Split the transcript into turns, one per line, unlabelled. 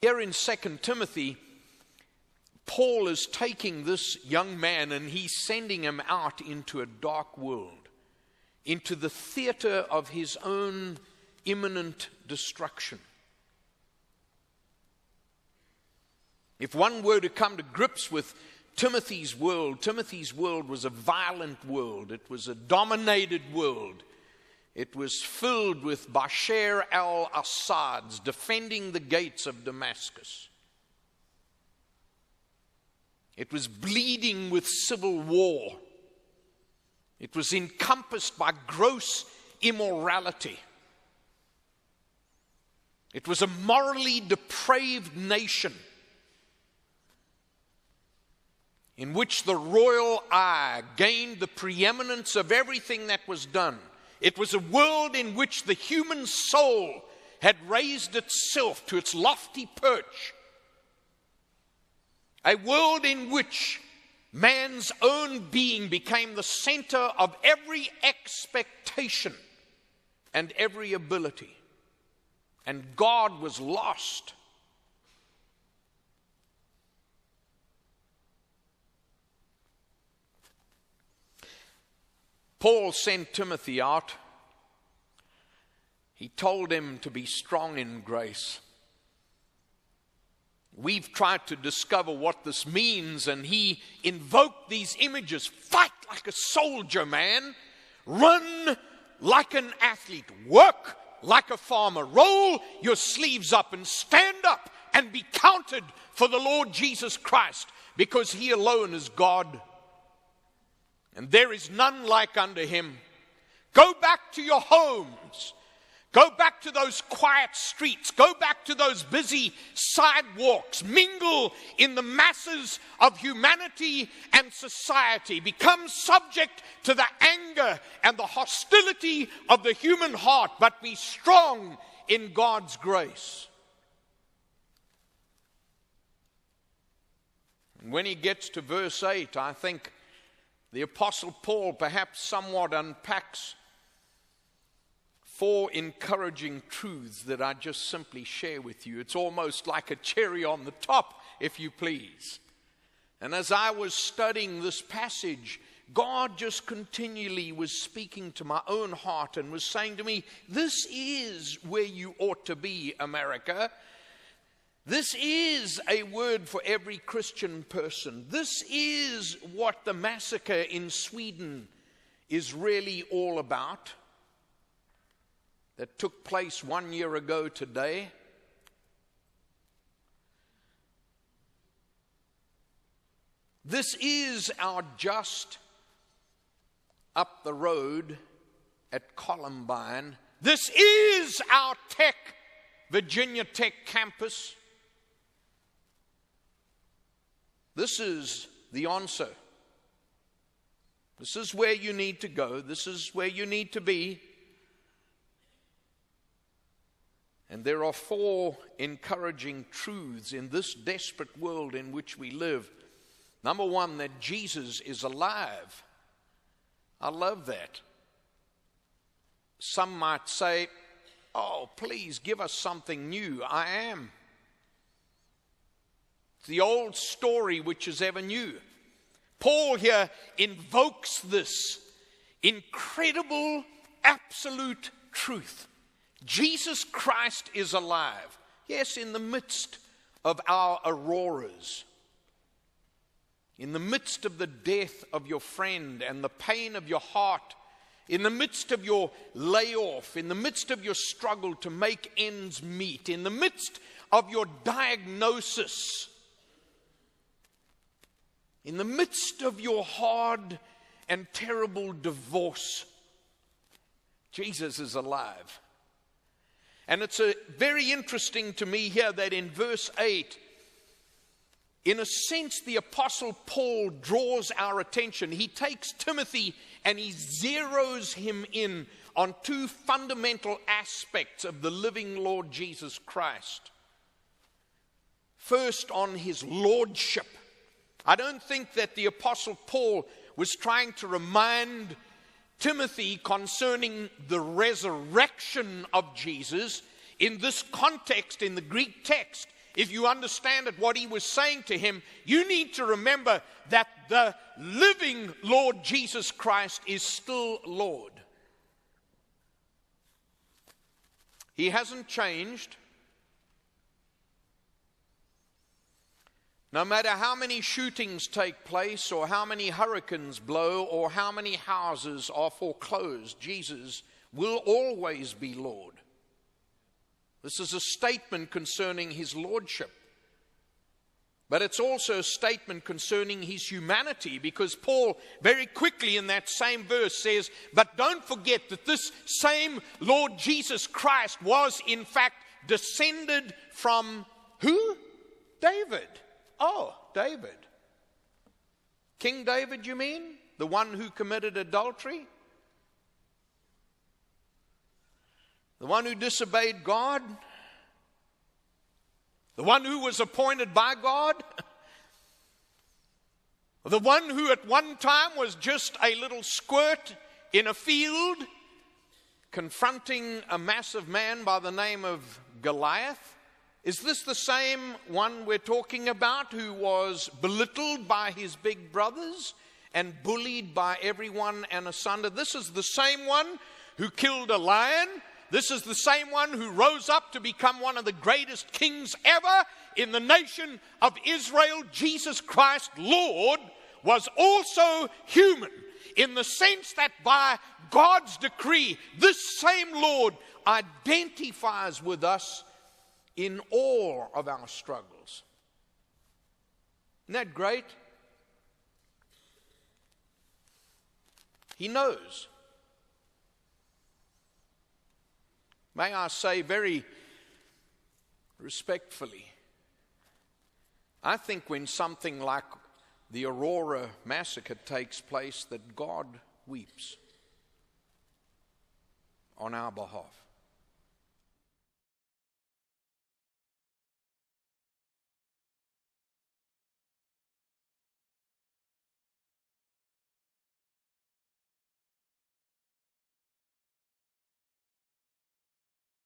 Here in 2 Timothy, Paul is taking this young man and he's sending him out into a dark world, into the theater of his own imminent destruction. If one were to come to grips with Timothy's world was a violent world. It was a dominated world. It was filled with Bashar al-Assads defending the gates of Damascus. It was bleeding with civil war. It was encompassed by gross immorality. It was a morally depraved nation in which the royal eye gained the preeminence of everything that was done. It was a world in which the human soul had raised itself to its lofty perch. A world in which man's own being became the center of every expectation and every ability. And God was lost. Paul sent Timothy out. He told him to be strong in grace. We've tried to discover what this means, and he invoked these images. Fight like a soldier, man. Run like an athlete. Work like a farmer. Roll your sleeves up and stand up and be counted for the Lord Jesus Christ, because he alone is God. And there is none like unto him. Go back to your homes. Go back to those quiet streets. Go back to those busy sidewalks. Mingle in the masses of humanity and society. Become subject to the anger and the hostility of the human heart, but be strong in God's grace. And when he gets to verse 8, I think the Apostle Paul perhaps somewhat unpacks 4 encouraging truths that I just simply share with you. It's almost like a cherry on the top, if you please. And as I was studying this passage, God just continually was speaking to my own heart and was saying to me, this is where you ought to be, America. This is a word for every Christian person. This is what the massacre in Sweden is really all about, that took place 1 year ago today. This is our just up the road at Columbine. This is our Virginia Tech campus. This is the answer. This is where you need to go. This is where you need to be. And there are 4 encouraging truths in this desperate world in which we live. Number 1, that Jesus is alive. I love that. Some might say, oh, please give us something new. I am. The old story which is ever new. Paul here invokes this incredible, absolute truth. Jesus Christ is alive. Yes, in the midst of our auroras, in the midst of the death of your friend and the pain of your heart, in the midst of your layoff, in the midst of your struggle to make ends meet, in the midst of your diagnosis, in the midst of your hard and terrible divorce, Jesus is alive. And it's very interesting to me here that in verse 8, in a sense, the Apostle Paul draws our attention. He takes Timothy and he zeroes him in on 2 fundamental aspects of the living Lord Jesus Christ. First, on his lordship. I don't think that the Apostle Paul was trying to remind Timothy concerning the resurrection of Jesus. In this context, in the Greek text, if you understand it, what he was saying to him, you need to remember that the living Lord Jesus Christ is still Lord. He hasn't changed. No matter how many shootings take place, or how many hurricanes blow, or how many houses are foreclosed, Jesus will always be Lord. This is a statement concerning his lordship. But it's also a statement concerning his humanity, because Paul very quickly in that same verse says, but don't forget that this same Lord Jesus Christ was in fact descended from who? David. Oh, David. King David, you mean? The one who committed adultery? The one who disobeyed God? The one who was appointed by God? The one who at one time was just a little squirt in a field confronting a massive man by the name of Goliath? Is this the same one we're talking about, who was belittled by his big brothers and bullied by everyone and asunder? This is the same one who killed a lion. This is the same one who rose up to become one of the greatest kings ever in the nation of Israel. Jesus Christ, Lord, was also human, in the sense that by God's decree, this same Lord identifies with us in all of our struggles. Isn't that great? He knows. May I say very respectfully, I think when something like the Aurora massacre takes place, that God weeps on our behalf.